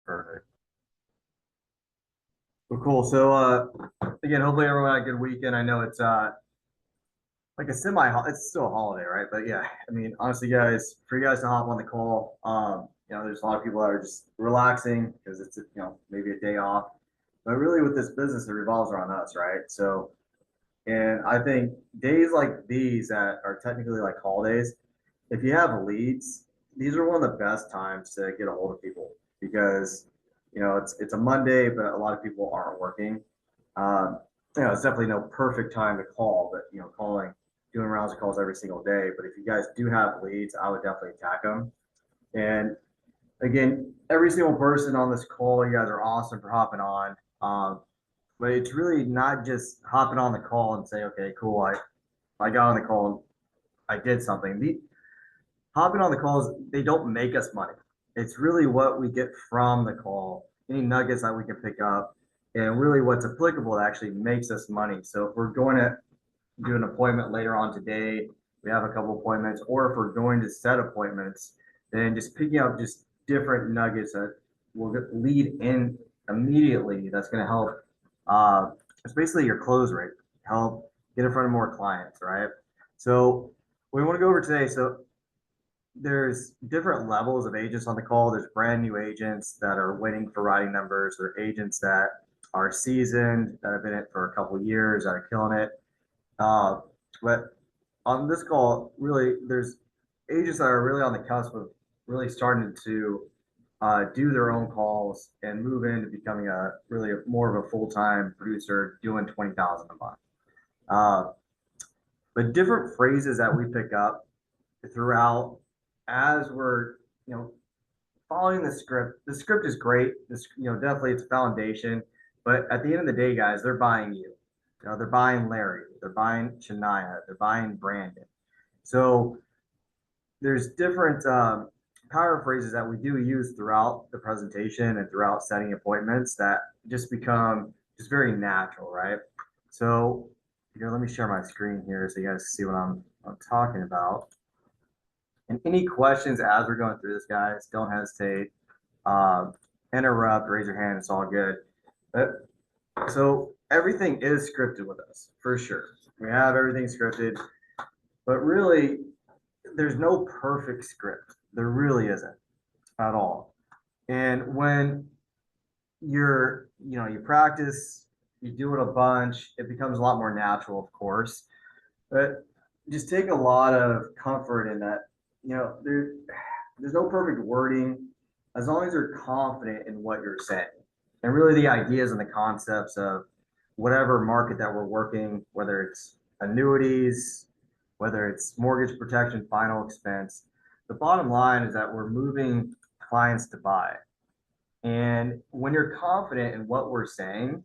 Perfect. Well, cool. So, again, hopefully everyone had a good weekend. I know it's like a semi, it's still a holiday, right? But yeah, I mean, honestly, guys, for you guys to hop on the call, there's a lot of people that are just relaxing because it's, maybe a day off. But really, with this business, it revolves around us, right? So, and I think days like these that are technically like holidays, if you have leads, these are one of the best times to get a hold of people because it's a Monday, but a lot of people aren't working. Um, it's definitely no perfect time to call, but doing rounds of calls every single day. But if you guys do have leads, I would definitely attack them. And again, every single person on this call, you guys are awesome for hopping on. But it's really not just hopping on the call and say, okay, cool, I got on the call and I did something. The hopping on the calls, they don't make us money. It's really what we get from the call, any nuggets that we can pick up, and really what's applicable that actually makes us money. So if we're going to do an appointment later on today, we have a couple appointments, or if we're going to set appointments, then just picking up just different nuggets that will lead in immediately. That's going to help. It's basically your close rate, help get in front of more clients, right? So we want to go over today. So there's different levels of agents on the call. There's brand new agents that are waiting for writing numbers. There are agents that are seasoned, that have been in it for a couple of years, that are killing it. Uh, but on this call, really, there's agents that are really on the cusp of really starting to do their own calls and move into becoming a really more of a full-time producer doing 20,000 a month. Uh, but different phrases that we pick up throughout as we're you know following the script. The script is great. This definitely it's a foundation. But at the end of the day, guys, they're buying you. They're buying Larry. They're buying Shania. They're buying Brandon. So there's different power phrases that we do use throughout the presentation and throughout setting appointments that just become just very natural, right? So let me share my screen here so you guys see what I'm talking about. And any questions as we're going through this, guys, don't hesitate. Uh, Interrupt, raise your hand. It's all good. But, so everything is scripted with us for sure. We have everything scripted, but really, there's no perfect script. There really isn't at all. And when you practice, you do it a bunch, it becomes a lot more natural, of course. But just take a lot of comfort in that. There's no perfect wording as long as you're confident in what you're saying. And really the ideas and the concepts of whatever market that we're working, whether it's annuities, whether it's mortgage protection, final expense, the bottom line is that we're moving clients to buy. And when you're confident in what we're saying,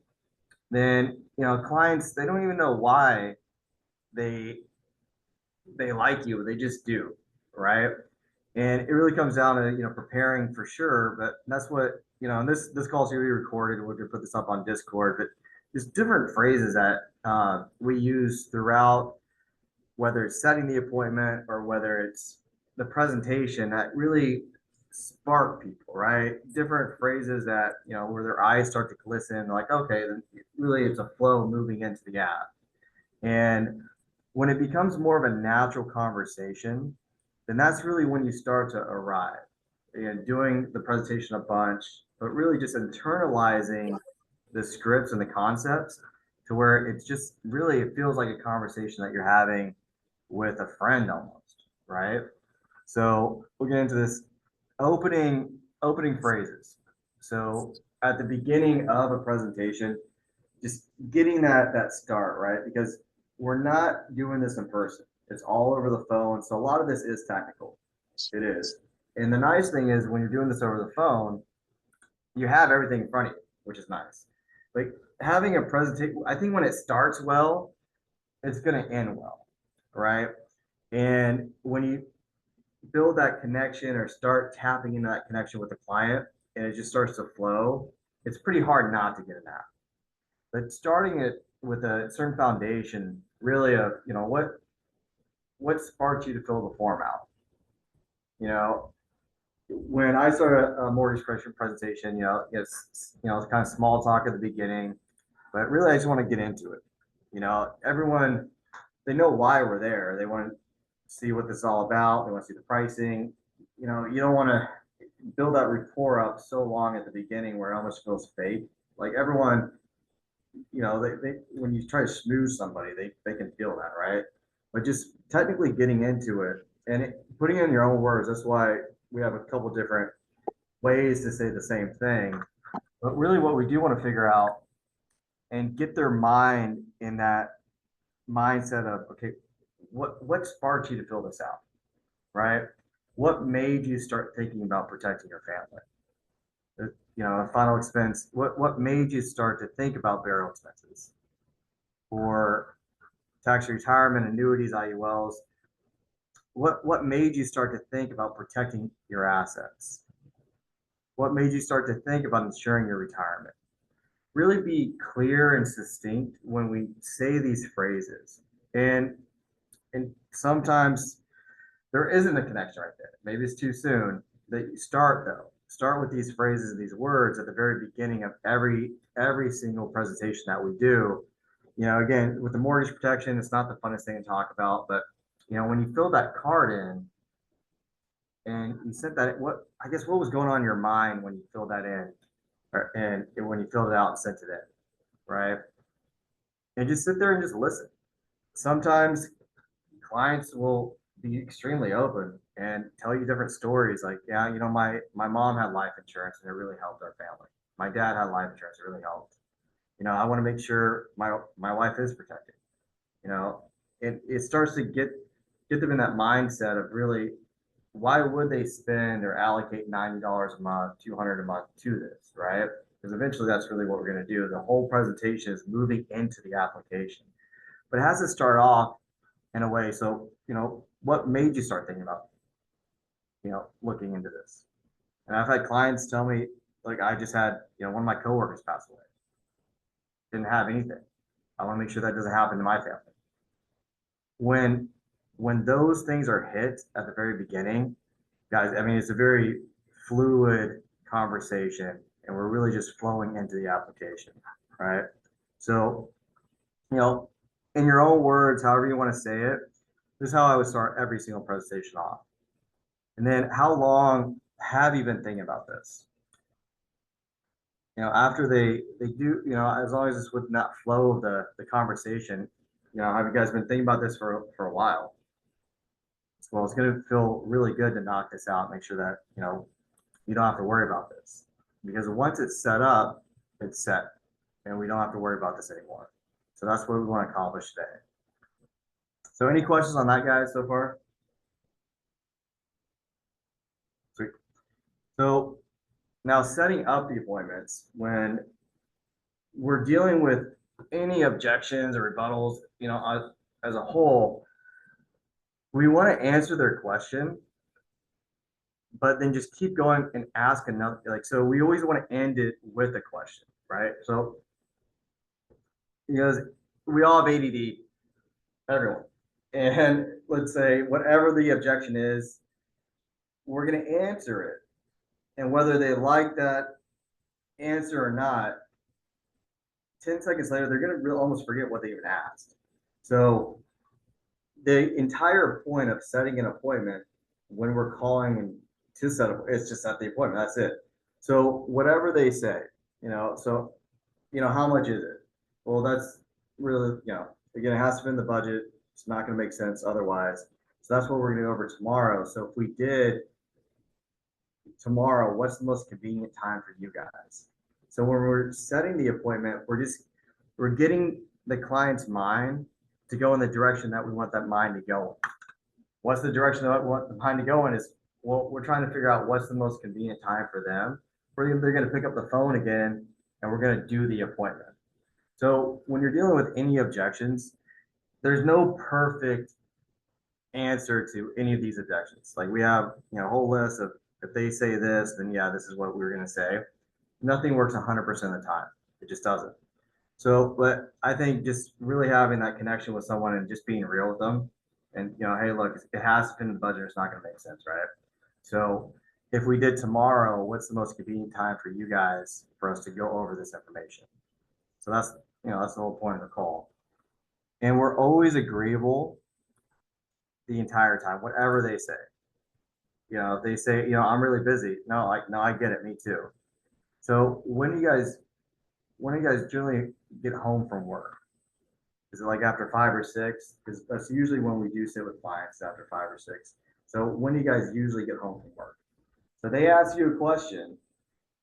then clients they don't even know why they they like you, they just do, right? And it really comes down to preparing for sure. But that's what and this call is going to be recorded. We're going to put this up on Discord. But there's different phrases that we use throughout, whether it's setting the appointment or whether it's the presentation, that really spark people, right? Different phrases that where their eyes start to glisten, like, okay, then really it's a flow moving into the app. And when it becomes more of a natural conversation, then that's really when you start to arrive and doing the presentation a bunch, but really just internalizing the scripts and the concepts to where it's just really, it feels like a conversation that you're having with a friend almost, right? So we'll get into this opening phrases. So at the beginning of a presentation, just getting that start, right? Because we're not doing this in person. It's all over the phone. So a lot of this is technical. It is. And the nice thing is when you're doing this over the phone, you have everything in front of you, which is nice. Like having a presentation, I think when it starts well, it's going to end well, right? And when you build that connection or start tapping into that connection with the client and it just starts to flow, it's pretty hard not to get an app. But starting it with a certain foundation, really what sparked you to fill the form out? You know, when I start a mortgage correction presentation, it's kind of small talk at the beginning, but really I just want to get into it. Everyone, they know why we're there. They want to see what this is all about. They want to see the pricing. You don't want to build that rapport up so long at the beginning where it almost feels fake. Like everyone, they when you try to smooth somebody, they can feel that, right? But just technically getting into it and putting it in your own words, that's why we have a couple different ways to say the same thing. But really, what we do want to figure out and get their mind in that mindset of, okay, what sparked you to fill this out, right? What made you start thinking about protecting your family? A final expense. What made you start to think about burial expenses or tax retirement, annuities, IULs? What made you start to think about protecting your assets? What made you start to think about ensuring your retirement? Really be clear and succinct when we say these phrases. And sometimes there isn't a connection right there. Maybe it's too soon. That you start though. Start with these phrases, these words at the very beginning of every single presentation that we do. Again, with the mortgage protection, it's not the funnest thing to talk about, but when you fill that card in and you sent that, what was going on in your mind when you filled that in, and when you filled it out and sent it in, right? And just sit there and just listen. Sometimes clients will be extremely open and tell you different stories. Like, yeah, my mom had life insurance and it really helped our family. My dad had life insurance, it really helped. I want to make sure my wife is protected. You know, it starts to get them in that mindset of really why would they spend or allocate $90 a month, 200 a month to this, right? Because eventually that's really what we're going to do. The whole presentation is moving into the application, but it has to start off in a way. So, what made you start thinking about, looking into this? And I've had clients tell me, like, I just had, one of my coworkers pass away, didn't have anything. I want to make sure that doesn't happen to my family. When when those things are hit at the very beginning, guys, I mean, it's a very fluid conversation, and we're really just flowing into the application, right? So, you know, in your own words, however you want to say it, this is how I would start every single presentation off. And then, how long have you been thinking about this? After they do, as long as it's within that flow of the conversation, have you guys been thinking about this for a while? Well, it's going to feel really good to knock this out, make sure that, you don't have to worry about this. Because once it's set up, it's set, and we don't have to worry about this anymore. So that's what we want to accomplish today. So any questions on that, guys, so far? Sweet. So now setting up the appointments, when we're dealing with any objections or rebuttals, as a whole, we want to answer their question, but then just keep going and ask another. So we always want to end it with a question, right? So, we all have ADD, everyone. And let's say whatever the objection is, we're going to answer it. And whether they like that answer or not, 10 seconds later, they're going to almost forget what they even asked. So the entire point of setting an appointment when we're calling to set up, it's just set the appointment. That's it. So whatever they say, how much is it? Well, that's really, again, it has to be in the budget. It's not going to make sense otherwise. So that's what we're going to go over tomorrow. So if we did tomorrow, what's the most convenient time for you guys? So when we're setting the appointment, we're getting the client's mind to go in the direction that we want that mind to go in. What's the direction that we want the mind to go in is, well, we're trying to figure out what's the most convenient time for them. They're going to pick up the phone again, and we're going to do the appointment. So when you're dealing with any objections, there's no perfect answer to any of these objections. Like we have, a whole list of, if they say this, then yeah, this is what we're going to say. Nothing works 100% of the time. It just doesn't. So, but I think just really having that connection with someone and just being real with them and, hey, look, it has to fit in the budget. It's not going to make sense, right? So if we did tomorrow, what's the most convenient time for you guys for us to go over this information? So that's the whole point of the call. And we're always agreeable the entire time, whatever they say. If they say, I'm really busy. No, I get it. Me too. So when do you guys generally get home from work? Is it like after 5 or 6? Because that's usually when we do sit with clients after 5 or 6. So when do you guys usually get home from work? So they ask you a question,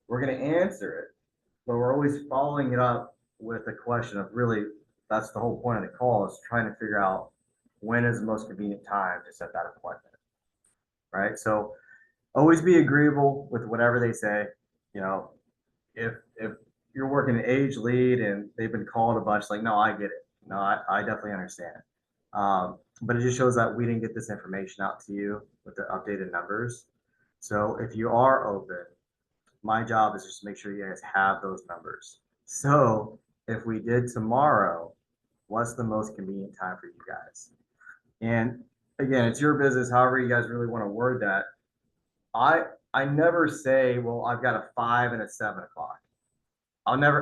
we're going to answer it, but we're always following it up with a question of really, that's the whole point of the call, is trying to figure out when is the most convenient time to set that appointment, right? So always be agreeable with whatever they say. You know, if you're working an age lead and they've been called a bunch, like, no, I get it. No, I definitely understand. But it just shows that we didn't get this information out to you with the updated numbers. So if you are open, my job is just to make sure you guys have those numbers. So if we did tomorrow, what's the most convenient time for you guys? And again, it's your business, however you guys really want to word that. I I never say, well, I've got a 5 and a 7 o'clock. I'll never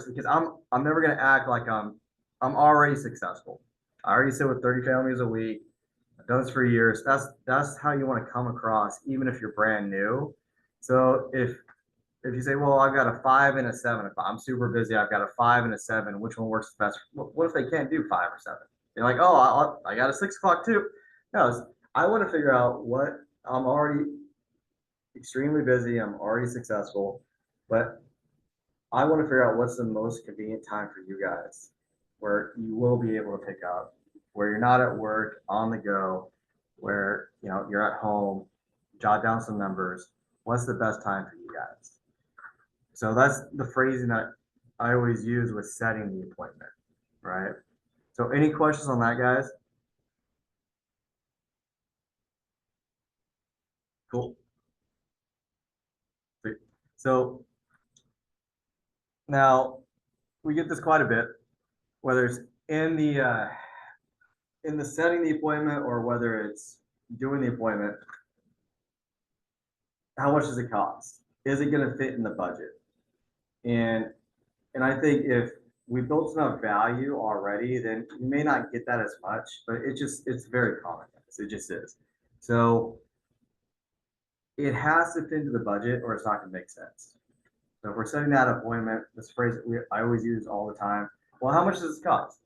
because I'm never gonna act like I'm already successful. I already sit with 30 families a week. I've done this for years. That's how you want to come across, even if you're brand new. So if you say, well, I've got a 5 and a 7 o'clock, I'm super busy. I've got a 5 and a 7. Which one works best? What if they can't do 5 or 7? You're like, oh, I got a 6 o'clock too. No, I want to figure out what I'm already extremely busy. I'm already successful, but I want to figure out what's the most convenient time for you guys where you will be able to pick up, where you're not at work, on the go, where you're at home, jot down some numbers. What's the best time for you guys? So that's the phrasing that I always use with setting the appointment, right? So any questions on that, guys? Cool. So now we get this quite a bit, whether it's in the setting the appointment or whether it's doing the appointment. How much does it cost? Is it going to fit in the budget? And and I think if we built enough value already, then you may not get that as much, but it's very common. It just is. So it has to fit into the budget or it's not going to make sense. So if we're setting that appointment, this phrase I always use all the time. Well, how much does this cost?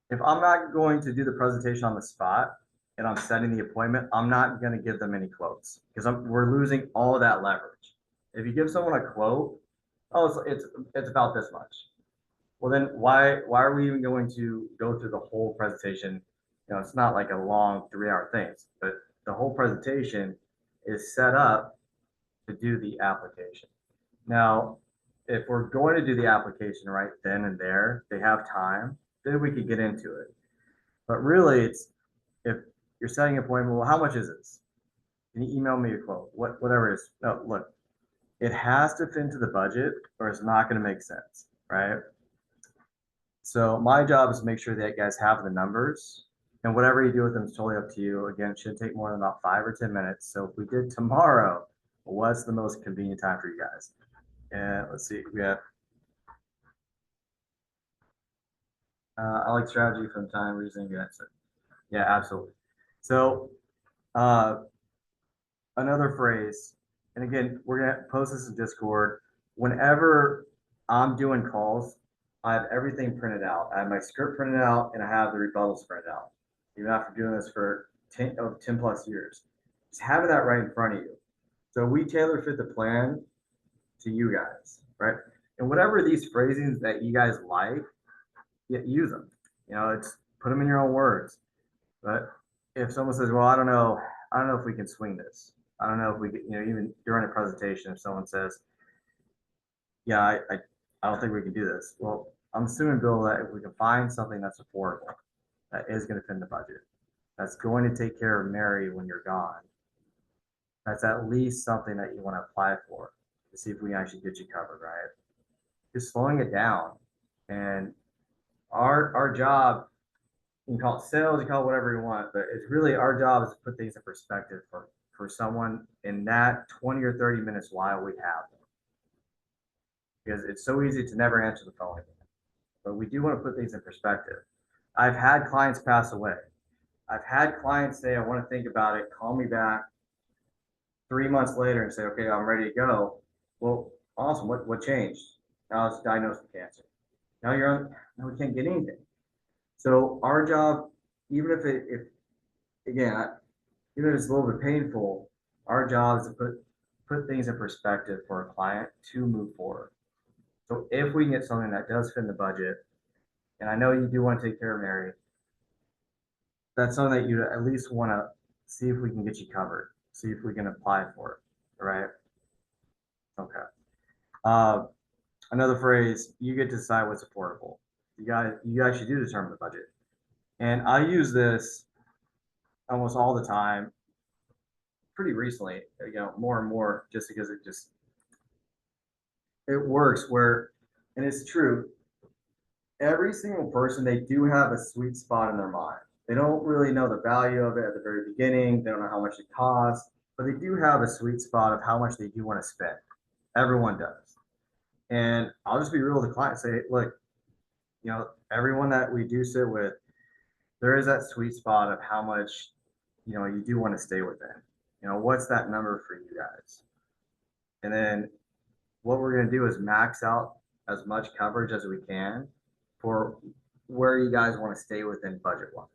If I'm not going to do the presentation on the spot and I'm setting the appointment, I'm not going to give them any quotes because we're losing all of that leverage. If you give someone a quote, oh, it's about this much. Well, then why are we even going to go through the whole presentation? It's not like a long 3 hour thing, but the whole presentation is set up to do the application. Now, if we're going to do the application right then and there, they have time, then we could get into it. But really, it's if you're setting an appointment, well, how much is this? Can you email me a quote? Whatever it is. No, look, it has to fit into the budget or it's not going to make sense, right? So my job is to make sure that you guys have the numbers and whatever you do with them is totally up to you. Again, it shouldn't take more than about 5 or 10 minutes. So if we did tomorrow, what's the most convenient time for you guys? And let's see, we have I like strategy from time, reasoning, good answer. Yeah, absolutely. So uh, another phrase, and again, we're gonna post this in Discord. Whenever I'm doing calls, I have everything printed out. I have my script printed out and I have the rebuttals printed out. Even after doing this for 10 plus years. Just having that right in front of you. So we tailor fit the plan to you guys, right? And whatever these phrasings that you guys like, use them. It's put them in your own words. But if someone says, "Well, I don't know if we can swing this. I don't know if we can," even during a presentation, if someone says, "Yeah, I don't think we can do this." Well, I'm assuming, Bill, that if we can find something that's affordable, that is going to fit in the budget, that's going to take care of Mary when you're gone, that's at least something that you want to apply for to see if we can actually get you covered, right? Just slowing it down. And our job, you can call it sales, you can call it whatever you want, but it's really our job is to put things in perspective for for someone in that 20 or 30 minutes while we have them. Because it's so easy to never answer the phone again. But we do want to put things in perspective. I've had clients pass away. I've had clients say, I want to think about it, call me back 3 months later and say, okay, I'm ready to go. Well, awesome. What changed? Now I was diagnosed with cancer. Now you're on, now we can't get anything. So our job, even if again, even if it's a little bit painful, our job is to put things in perspective for a client to move forward. So if we can get something that does fit in the budget, and I know you do want to take care of Mary, that's something that you at least want to see if we can get you covered, see if we can apply for it, right? Okay. Another phrase, you get to decide what's affordable. You actually do determine the budget. And I use this almost all the time, pretty recently, more and more, just because it works where, and it's true, every single person, they do have a sweet spot in their mind. They don't really know the value of it at the very beginning. They don't know how much it costs, but they do have a sweet spot of how much they do want to spend. Everyone does. And I'll just be real with the client, say, look, everyone that we do sit with, there is that sweet spot of how much, you do want to stay within. What's that number for you guys? And then what we're going to do is max out as much coverage as we can for where you guys want to stay within budget wise.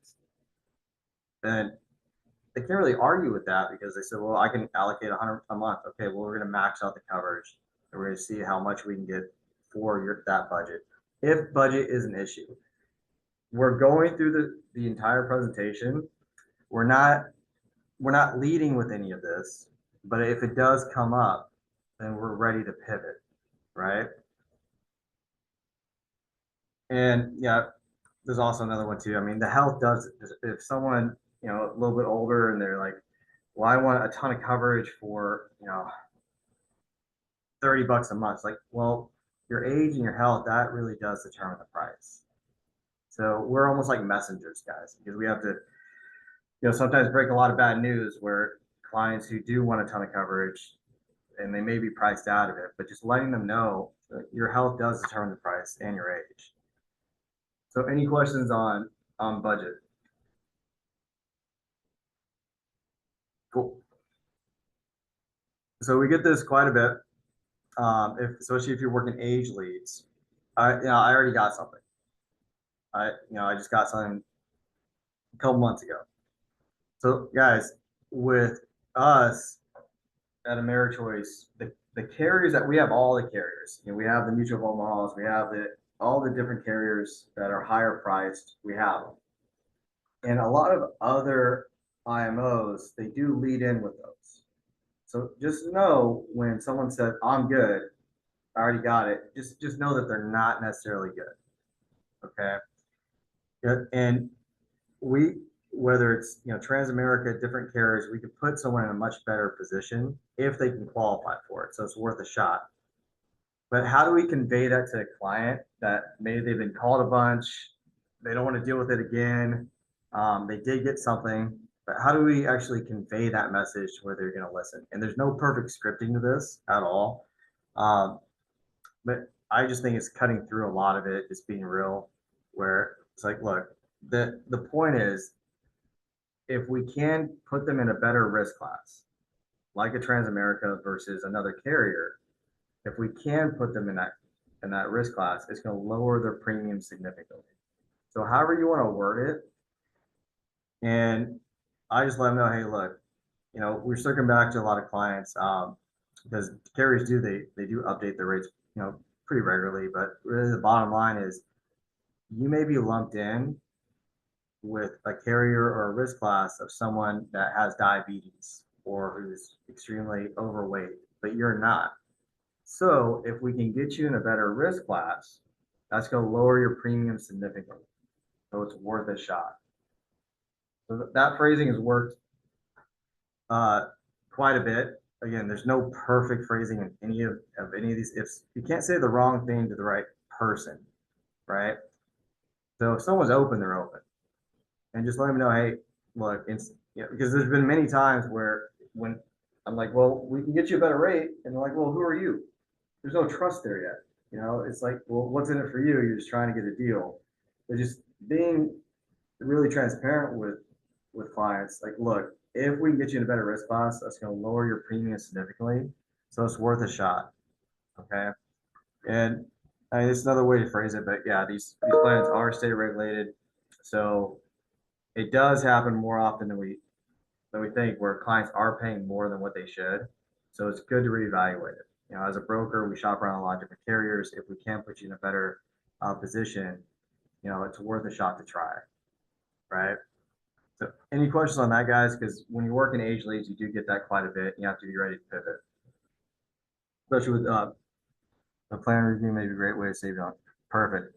And they can't really argue with that because they said, well, I can allocate 100 a month. Okay, well, we're going to max out the coverage and we're going to see how much we can get for that budget. If budget is an issue, we're going through the entire presentation. We're not leading with any of this, but if it does come up, then we're ready to pivot, right? And yeah, there's also another one too. I mean, the health does, if someone, a little bit older and they're like, well, I want a ton of coverage for, $30 a month. It's like, well, your age and your health, that really does determine the price. So we're almost like messengers, guys, because we have to, sometimes break a lot of bad news where clients who do want a ton of coverage and they may be priced out of it, but just letting them know that your health does determine the price and your age. So any questions on budget? Cool. So we get this quite a bit, especially if you're working age leads. I already got something. I just got something a couple months ago. So guys, with us at AmeriChoice, the carriers that we have, all the carriers, we have the Mutual of Omaha's, we have all the different carriers that are higher priced, we have them. And a lot of other IMOs, they do lead in with those. So just know when someone said, I'm good, I already got it, just know that they're not necessarily good. Okay. And whether it's Transamerica, different carriers, we could put someone in a much better position if they can qualify for it. So it's worth a shot. But how do we convey that to a client that maybe they've been called a bunch, they don't want to deal with it again, they did get something, but how do we actually convey that message where they're going to listen? And there's no perfect scripting to this at all. But I just think it's cutting through a lot of it, just being real, where it's like, look, the point is, if we can put them in a better risk class, like a Transamerica versus another carrier, if we can put them in that risk class, it's going to lower their premium significantly. So however you want to word it, and I just let them know, hey, look, we're circling back to a lot of clients because carriers they do update their rates, pretty regularly. But really, the bottom line is, you may be lumped in with a carrier or a risk class of someone that has diabetes or who's extremely overweight, but you're not. So if we can get you in a better risk class, that's going to lower your premium significantly. So it's worth a shot. So that phrasing has worked quite a bit. Again, there's no perfect phrasing in any of any of these ifs. You can't say the wrong thing to the right person, right? So if someone's open, they're open. And just let them know, hey, look, because there's been many times where when I'm like, well, we can get you a better rate, and they're like, well, who are you? There's no trust there yet. It's like, well, what's in it for you? You're just trying to get a deal. They're just being really transparent with clients. Like, look, if we can get you in a better risk class, that's going to lower your premium significantly. So it's worth a shot. Okay. And I mean, it's another way to phrase it, but yeah, these plans are state regulated. So it does happen more often than we think, where clients are paying more than what they should. So it's good to reevaluate it. As a broker, we shop around a lot of different carriers. If we can put you in a better position, it's worth a shot to try, right? So any questions on that, guys? Because when you work in age leads, you do get that quite a bit. You have to be ready to pivot, especially with a plan review. May be a great way to save on. Perfect.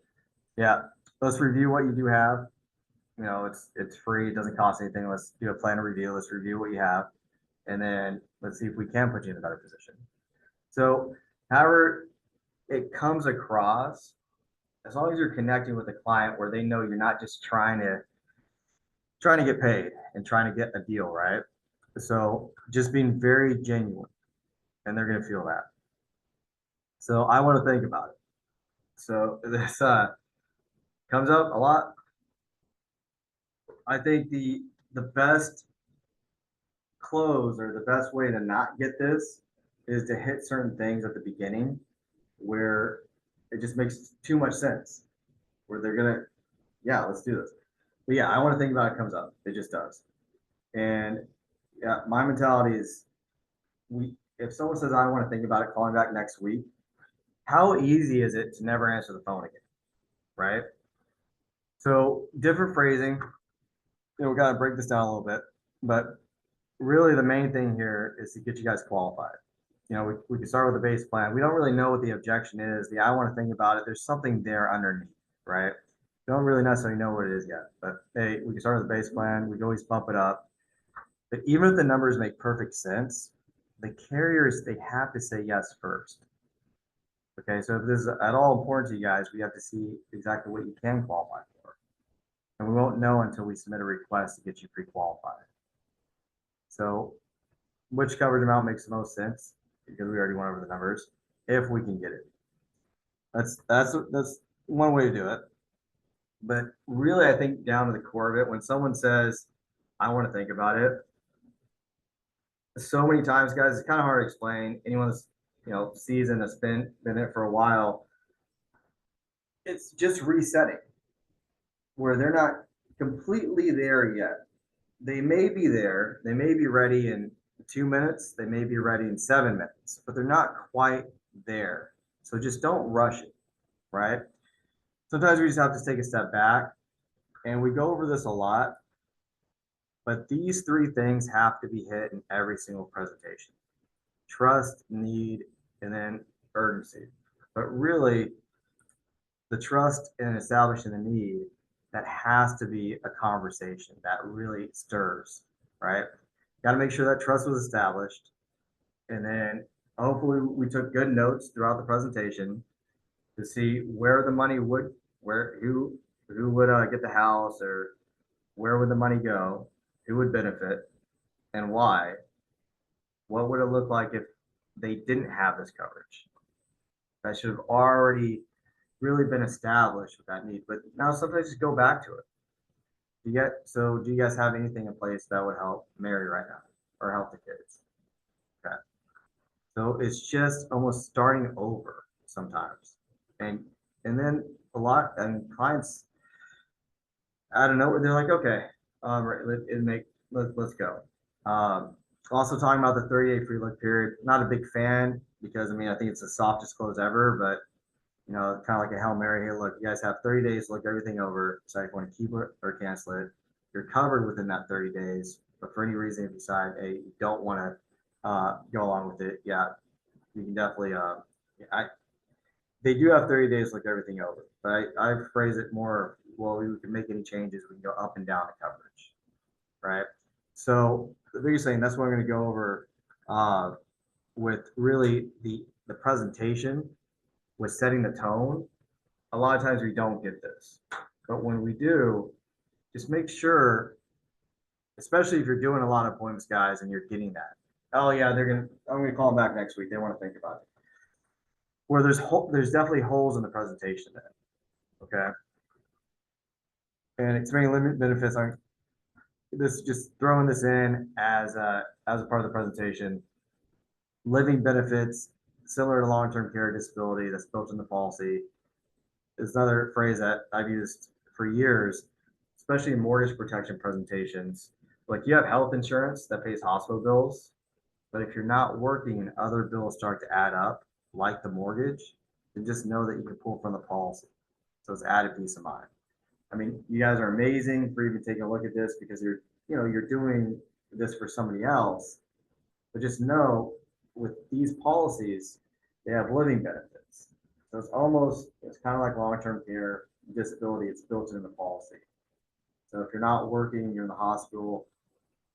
Yeah. Let's review what you do have. It's free. It doesn't cost anything. Let's do a plan review. Let's review what you have, and then let's see if we can put you in a better position. So, however it comes across, as long as you're connecting with the client where they know you're not just trying to get paid and trying to get a deal, right? So just being very genuine, and they're gonna feel that. So I want to think about it. So this comes up a lot. I think the best close, or the best way to not get this, is to hit certain things at the beginning where it just makes too much sense. Where they're gonna, yeah, let's do this. But yeah, I want to think about it comes up. It just does. And yeah, my mentality is, if someone says I want to think about it, calling back next week, how easy is it to never answer the phone again? Right? So different phrasing. We got to break this down a little bit, but really the main thing here is to get you guys qualified. We can start with the base plan. We don't really know what the objection is. I want to think about it. There's something there underneath, right? Don't really necessarily know what it is yet, but hey, we can start with the base plan. We can always bump it up. But even if the numbers make perfect sense, the carriers, they have to say yes first. Okay, so if this is at all important to you guys, we have to see exactly what you can qualify for. And we won't know until we submit a request to get you pre-qualified. So which coverage amount makes the most sense? Because we already went over the numbers, if we can get it. That's one way to do it. But really, I think down to the core of it, when someone says, I want to think about it, so many times, guys, it's kind of hard to explain. Anyone that's seasoned, that's been in it for a while, it's just resetting, where they're not completely there yet. They may be there, they may be ready in 2 minutes, they may be ready in 7 minutes, but they're not quite there. So just don't rush it, right? Sometimes we just have to take a step back, and we go over this a lot, but these three things have to be hit in every single presentation: trust, need, and then urgency. But really, the trust and establishing the need, that has to be a conversation that really stirs, right? Got to make sure that trust was established. And then hopefully we took good notes throughout the presentation to see where the money would, who would get the house, or where would the money go, who would benefit, and why. What would it look like if they didn't have this coverage? That should have already really been established with that need. But now sometimes just go back to it. Do you guys have anything in place that would help Mary right now, or help the kids? Okay. So it's just almost starting over sometimes. And then a lot, and clients, I don't know, they're like, okay, let's go. Also talking about the 30-day free look period, not a big fan, because I think it's the softest close ever, but kind of like a Hail Mary. Hey, look, you guys have 30 days to look everything over. So if you want to keep it or cancel it, you're covered within that 30 days. But for any reason, if you decide, hey, you don't want to go along with it, yeah, you can definitely. They do have 30 days to look everything over. But I phrase it more, well, we can make any changes. We can go up and down the coverage, right? So the biggest thing, that's what I'm going to go over with really the presentation, with setting the tone. A lot of times we don't get this, but when we do, just make sure, especially if you're doing a lot of appointments, guys, and you're getting that, oh yeah, I'm gonna call them back next week. They want to think about it. Where there's definitely holes in the presentation then. Okay. And expanding limit benefits are this just throwing this in as a part of the presentation. Living benefits similar to long-term care disability that's built in the policy is another phrase that I've used for years, especially in mortgage protection presentations. Like you have health insurance that pays hospital bills, but if you're not working and other bills start to add up, like the mortgage, then just know that you can pull from the policy. So it's added peace of mind. I mean, you guys are amazing for even taking a look at this because you're doing this for somebody else. But just know with these policies, they have living benefits. So it's kind of like long-term care disability. It's built into the policy. So if you're not working, you're in the hospital,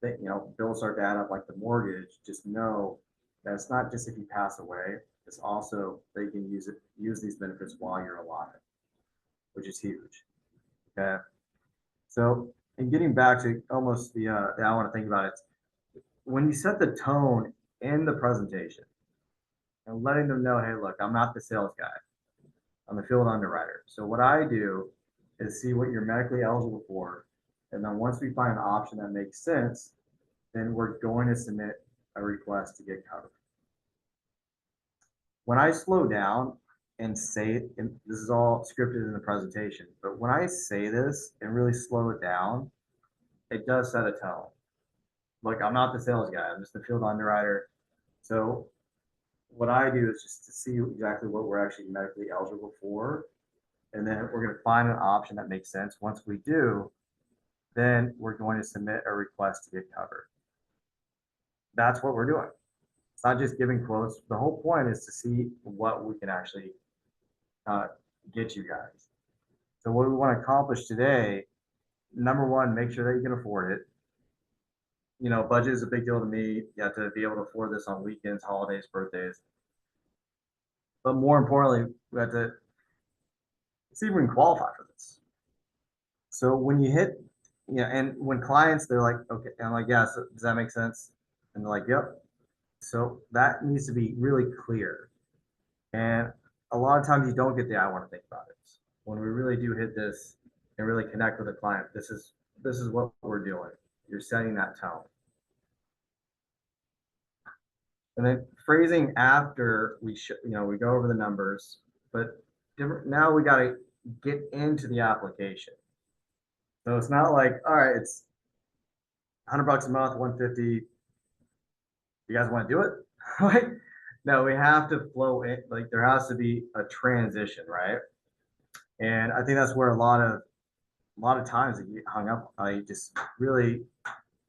bills start to add up like the mortgage, just know that it's not just if you pass away, it's also that you can use these benefits while you're alive, which is huge. Okay. So, and getting back to almost I want to think about it. When you set the tone in the presentation and letting them know, hey, look, I'm not the sales guy. I'm the field underwriter. So what I do is see what you're medically eligible for. And then once we find an option that makes sense, then we're going to submit a request to get covered. When I slow down and say it, and this is all scripted in the presentation, but when I say this and really slow it down, it does set a tone. Look, I'm not the sales guy, I'm just the field underwriter. So what I do is just to see exactly what we're actually medically eligible for. And then we're going to find an option that makes sense. Once we do, then we're going to submit a request to get covered. That's what we're doing. It's not just giving quotes. The whole point is to see what we can actually get you guys. So what we want to accomplish today, number one, make sure that you can afford it. Budget is a big deal to me. You have to be able to afford this on weekends, holidays, birthdays. But more importantly, we have to see if we can qualify for this. So when you hit, and when clients, they're like, okay, and I'm like, yeah, so does that make sense? And they're like, yep. So that needs to be really clear. And a lot of times you don't get the I want to think about it. When we really do hit this and really connect with the client, this is what we're doing. You're setting that tone. And then phrasing after we we go over the numbers, but now we got to get into the application. So it's not like, all right, it's $100 a month, 150. You guys want to do it? Like, no, we have to flow in. Like, there has to be a transition, right? And I think that's where a lot of times I get hung up. I just really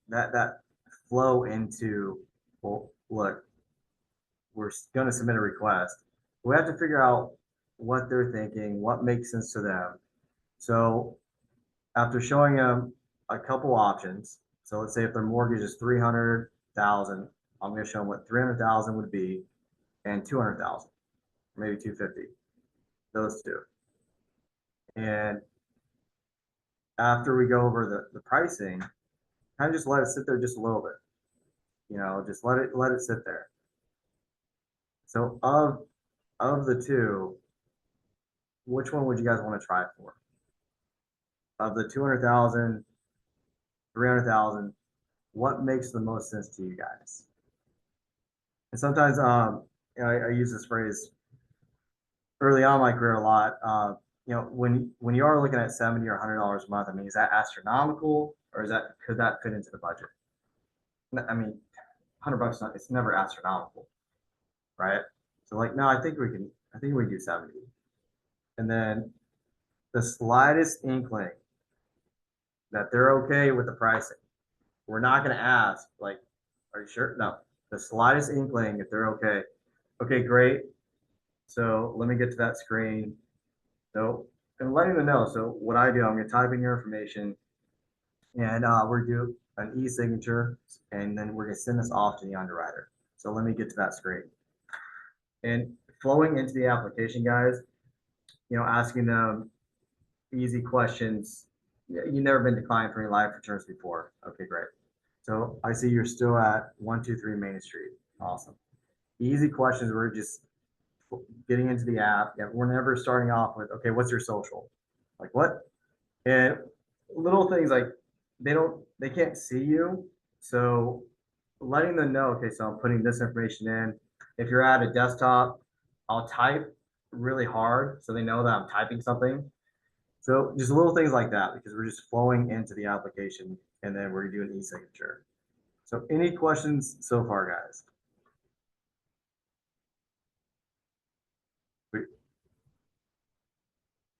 that flow into, well, look, we're going to submit a request. We have to figure out what they're thinking, what makes sense to them. So after showing them a couple options, so let's say if their mortgage is 300,000, I'm going to show them what 300,000 would be and 200,000, maybe 250, those two. And after we go over the pricing, kind of just let it sit there just a little bit, just let it sit there. So of the two, which one would you guys want to try for? Of the 200,000, 300,000, what makes the most sense to you guys? And sometimes, I use this phrase early on in my career a lot. When you are looking at 70 or $100 a month, I mean, is that astronomical, or could that fit into the budget? I mean, $100, it's never astronomical, right? So like, no, I think we can do 70. And then the slightest inkling that they're okay with the pricing, we're not going to ask, like, are you sure? No, the slightest inkling, if they're okay. Okay, great. So let me get to that screen. So, and letting them know. So what I do, I'm going to type in your information, and we're do an e-signature, and then we're going to send this off to the underwriter. So let me get to that screen. And flowing into the application, guys, asking them easy questions. You've never been declined for any life insurance before. Okay, great. So I see you're still at 123 Main Street. Awesome. Easy questions. We're just getting into the app. Yeah, we're never starting off with, okay, what's your social? Like what? And little things like they can't see you. So letting them know, okay, so I'm putting this information in. If you're at a desktop, I'll type really hard so they know that I'm typing something. So just little things like that because we're just flowing into the application and then we're doing e-signature. So any questions so far, guys?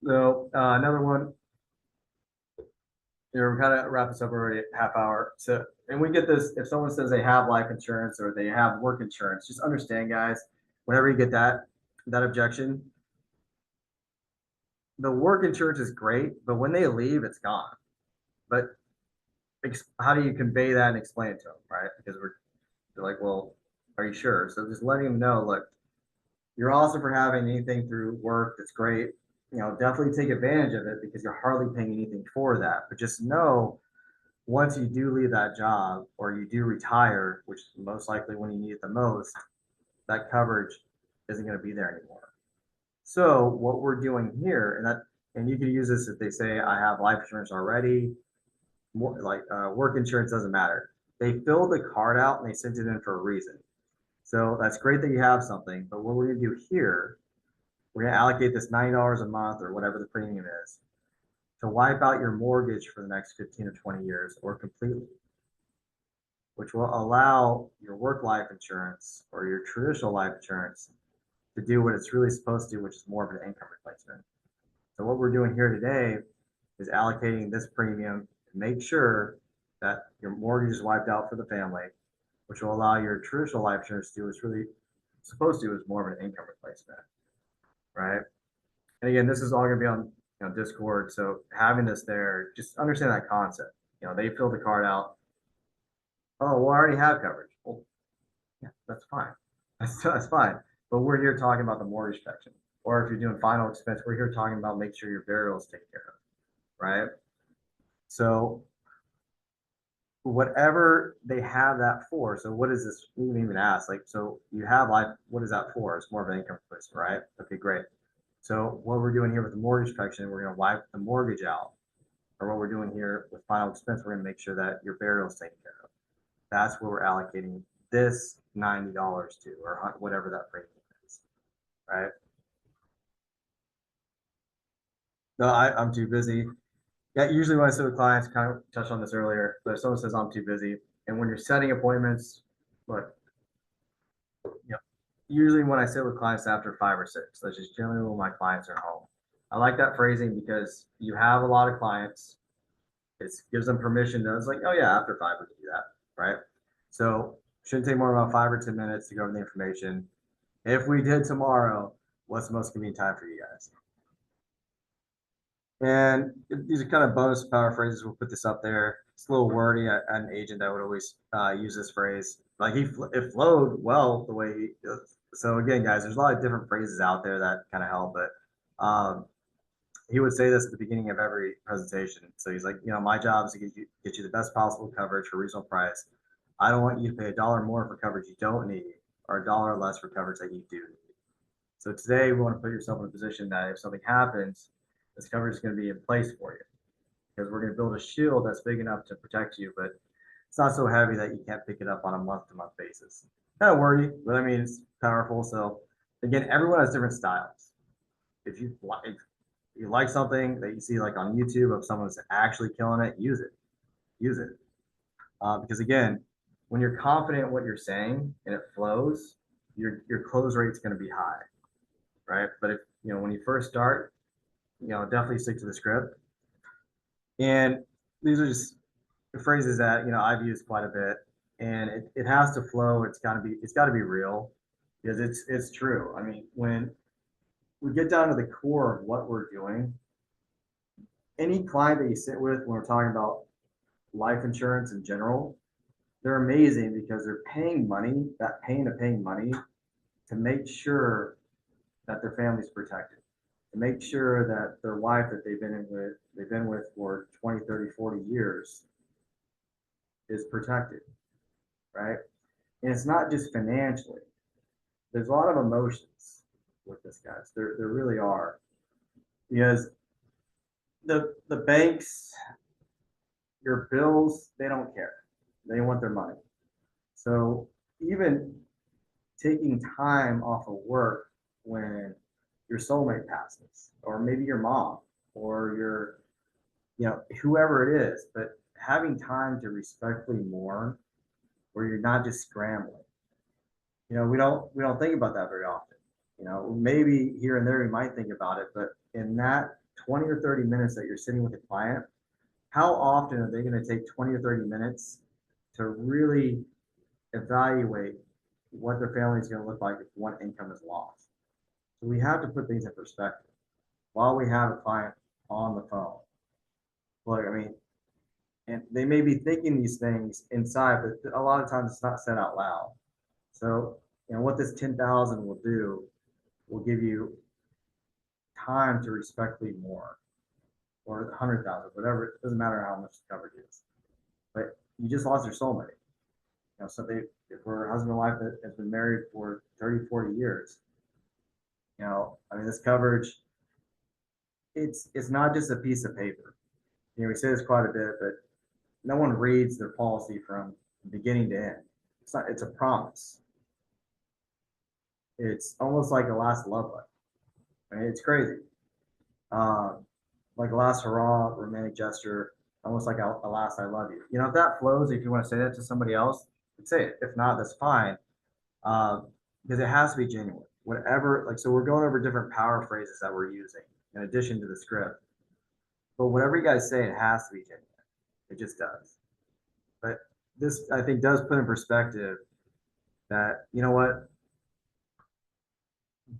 So another one, we're kind of wrap this up already, half hour. So, and we get this, if someone says they have life insurance or they have work insurance, just understand, guys, whenever you get that objection, the work insurance is great, but when they leave, it's gone. But how do you convey that and explain it to them, right? Because they're like, well, are you sure? So just letting them know, look, you're awesome for having anything through work. That's great. Definitely take advantage of it because you're hardly paying anything for that. But just know once you do leave that job or you do retire, which most likely when you need it the most, that coverage isn't going to be there anymore. So what we're doing here, and you can use this if they say I have life insurance already, like work insurance doesn't matter. They filled the card out and they sent it in for a reason. So that's great that you have something, but what we're going to do here, we're going to allocate this $90 a month or whatever the premium is to wipe out your mortgage for the next 15 or 20 years or completely, which will allow your work life insurance or your traditional life insurance to do what it's really supposed to do, which is more of an income replacement. So what we're doing here today is allocating this premium to make sure that your mortgage is wiped out for the family, which will allow your traditional life insurance to do what's really supposed to do is more of an income replacement, right? And again, this is all going to be on Discord. So having this there, just understand that concept. They fill the card out. Oh, well, I already have coverage. Well, yeah, that's fine. That's fine. But we're here talking about the mortgage protection. Or if you're doing final expense, we're here talking about make sure your burial is taken care of, right? So whatever they have that for. So what is this? We didn't even ask. Like, so you have life. What is that for? It's more of an income replacement, right? Okay, great. So what we're doing here with the mortgage protection, we're going to wipe the mortgage out. Or what we're doing here with final expense, we're going to make sure that your burial is taken care of. That's where we're allocating this $90 to, or whatever that premium is, right? No, I'm too busy. Yeah, usually when I sit with clients, kind of touched on this earlier, but if someone says I'm too busy, and when you're setting appointments, look, you know, usually when I sit with clients after 5 or 6, that's just generally when my clients are home. I like that phrasing because you have a lot of clients. It gives them permission to, it's like, oh yeah, after 5 we can do that, right? So shouldn't take more than about 5 or 10 minutes to go over the information. If we did tomorrow, what's the most convenient time for you guys? And these are kind of bonus power phrases. We'll put this up there. It's a little wordy. I had an agent that would always use this phrase. Like it flowed well the way he. So again, guys, there's a lot of different phrases out there that kind of help. But he would say this at the beginning of every presentation. So he's like, my job is to get you the best possible coverage for a reasonable price. I don't want you to pay $1 more for coverage you don't need, or $1 less for coverage that you do need. So today we want to put yourself in a position that if something happens, this coverage is going to be in place for you because we're going to build a shield that's big enough to protect you, but it's not so heavy that you can't pick it up on a month-to-month basis. Kind of wordy, but I mean it's powerful. So again, everyone has different styles. If you like something that you see like on YouTube of someone that's actually killing it, use it. Use it. Because again, when you're confident in what you're saying and it flows, your close rate's going to be high, right? But if when you first start, definitely stick to the script. And these are just phrases that I've used quite a bit, and it has to flow. It's got to be real because it's true. I mean, when we get down to the core of what we're doing, any client that you sit with when we're talking about life insurance in general, they're amazing because they're paying money, that pain of paying money to make sure that their family's protected, to make sure that their wife that they've been with for 20, 30, 40 years is protected, right? And it's not just financially. There's a lot of emotions with this, guys. There really are, because the banks, your bills, they don't care. They want their money. So even taking time off of work when your soulmate passes, or maybe your mom, or your, whoever it is, but having time to respectfully mourn where you're not just scrambling. We don't think about that very often. Maybe here and there we might think about it, but in that 20 or 30 minutes that you're sitting with a client, how often are they going to take 20 or 30 minutes to really evaluate what their family is going to look like if one income is lost? So we have to put things in perspective while we have a client on the phone. Look, I mean, and they may be thinking these things inside, but a lot of times it's not said out loud. So, what this 10,000 will do will give you time to respectfully mourn, or 100,000, whatever. It doesn't matter how much the coverage is, but you just lost your soulmate. So if we're a husband and wife that has been married for 30, 40 years, I mean, this coverage, it's not just a piece of paper. We say this quite a bit, but no one reads their policy from beginning to end. It's a promise. It's almost like a last love letter. I mean, it's crazy. Like a last hurrah, romantic gesture, almost like a last I love you. If that flows, if you want to say that to somebody else, say it. If not, that's fine. Because it has to be genuine. Whatever, like, so we're going over different power phrases that we're using in addition to the script. But whatever you guys say, it has to be genuine. It just does. But this, I think, does put in perspective that,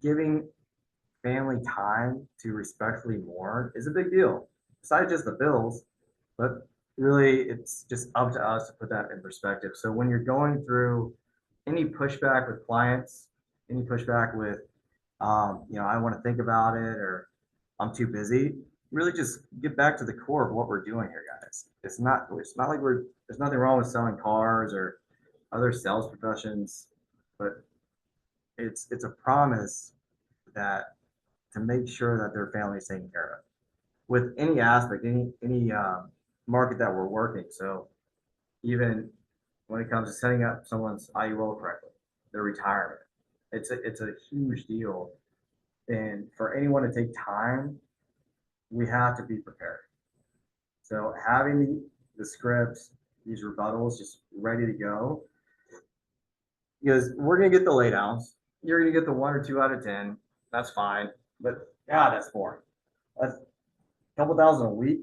giving family time to respectfully mourn is a big deal. Besides just the bills, but really it's just up to us to put that in perspective. So when you're going through any pushback with clients, any pushback with, I want to think about it, or I'm too busy, really just get back to the core of what we're doing here, guys. It's not like there's nothing wrong with selling cars or other sales professions, but it's a promise that to make sure that their family is taken care of with any aspect, any market that we're working. So even when it comes to setting up someone's IUL correctly, their retirement, it's a huge deal. And for anyone to take time, we have to be prepared. So having the scripts, these rebuttals just ready to go, because we're gonna get the laydowns. You're gonna get the 1 or 2 out of 10. That's fine, but God, that's boring. That's a couple thousand a week.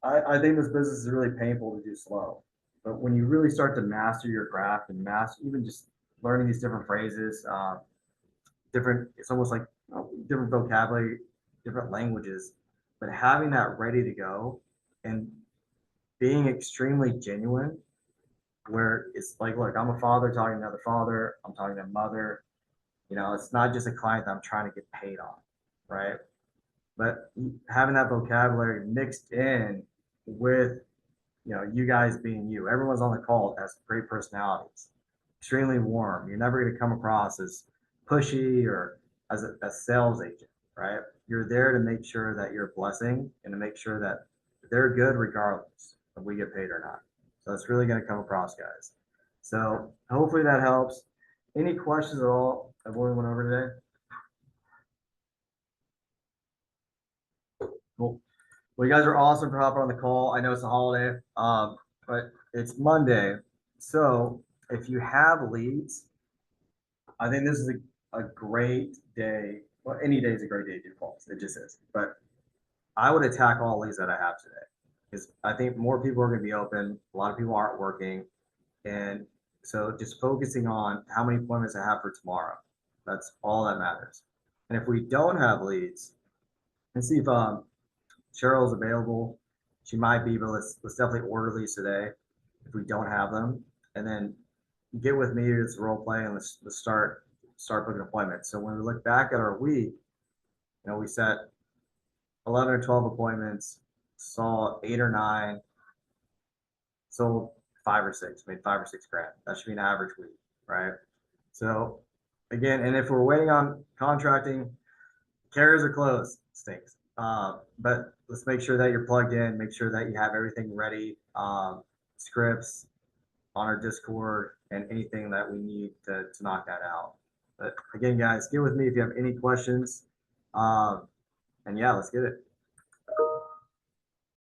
I think this business is really painful to do slow. But when you really start to master your craft and master even just learning these different phrases, it's almost like different vocabulary, different languages, but having that ready to go and being extremely genuine, where it's like, look, I'm a father talking to another father, I'm talking to a mother. It's not just a client that I'm trying to get paid on, right? But having that vocabulary mixed in with, you guys being you. Everyone's on the call has great personalities, extremely warm. You're never going to come across as pushy or as a sales agent, right? You're there to make sure that you're a blessing and to make sure that they're good regardless if we get paid or not. So it's really going to come across, guys. So hopefully that helps. Any questions at all of what we went over today? Cool. Well, you guys are awesome for hopping on the call. I know it's a holiday, but it's Monday. So if you have leads, I think this is a great day. Well, any day is a great day to do calls. It just is. But I would attack all leads that I have today, because I think more people are going to be open. A lot of people aren't working. And so just focusing on how many appointments I have for tomorrow. That's all that matters. And if we don't have leads, let's see if Cheryl's available. She might be, but let's definitely order leads today if we don't have them. And then get with me, it's role play, and let's start booking appointments. So when we look back at our week, we set 11 or 12 appointments, saw 8 or 9, sold 5 or 6, made 5 or 6 grand. That should be an average week, right? So again, and if we're waiting on contracting, carriers are closed, stinks. But let's make sure that you're plugged in, make sure that you have everything ready, scripts on our Discord and anything that we need to knock that out. But again, guys, get with me if you have any questions. And yeah, let's get it.